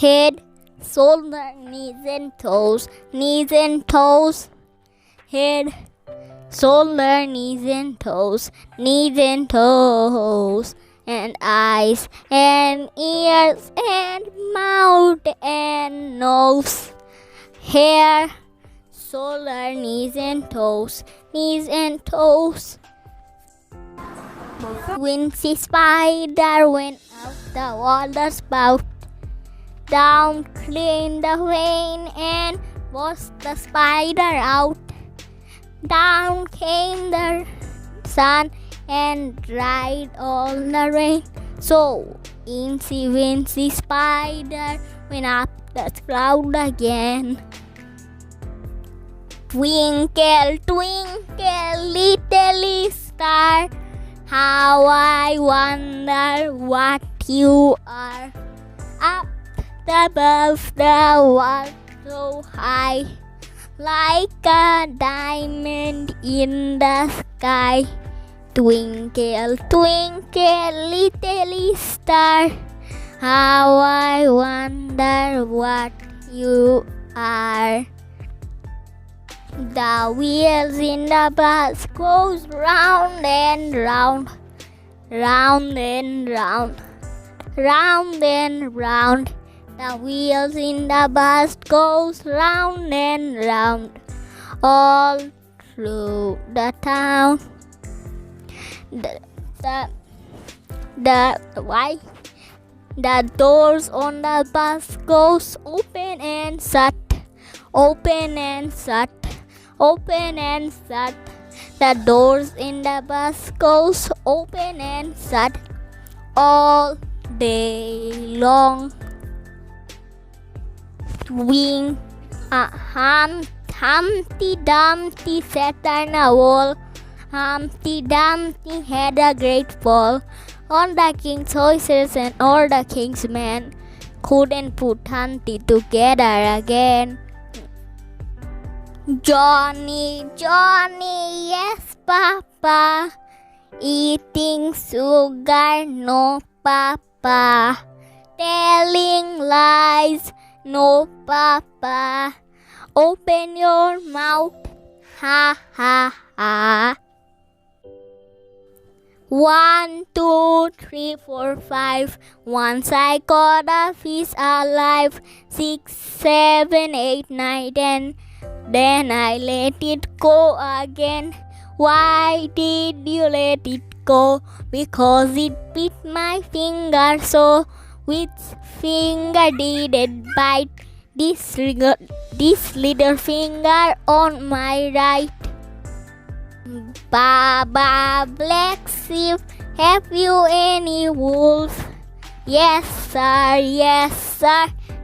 head, shoulder, knees and toes, knees and toes, head, shoulder, knees and toes, knees and toes, and eyes and ears and mouth and nose, hair, shoulder, knees and toes, knees and toes. Wincy spider went out the water spout. Down cleaned the rain and washed the spider out. Down came the sun and dried all the rain. So Incy Wincy Spider went up the cloud again. Twinkle, twinkle, little star, how I wonder what you are. Up above the world so high, like a diamond in the sky. Twinkle, twinkle, little star, how I wonder what you are. The wheels in the bus goes round and round, round and round, round and round. The wheels in the bus goes round and round, all through the town. The doors on the bus goes open and shut, open and shut, open and shut. The doors in the bus goes open and shut all day long. Humpty Dumpty sat on a wall. Humpty Dumpty had a great fall. On the king's horses and all the king's men couldn't put Humpty together again. Johnny, Johnny, yes, Papa, eating sugar, no, Papa, telling lies, no, Papa, open your mouth, ha, ha, ha. 1, 2, 3, 4, 5. Once I caught a fish alive. 6, 7, 8, 9, 10. Then I let it go again. Why did you let it go? Because it bit my finger so. Which finger did it bite? This little finger on my right. Baba Black Sheep, have you any wolf? Yes sir,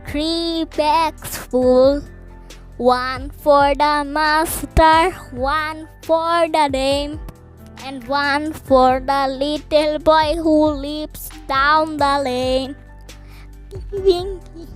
3 bags full. 1 for the master, 1 for the dame, and 1 for the little boy who lives down the lane. Winky.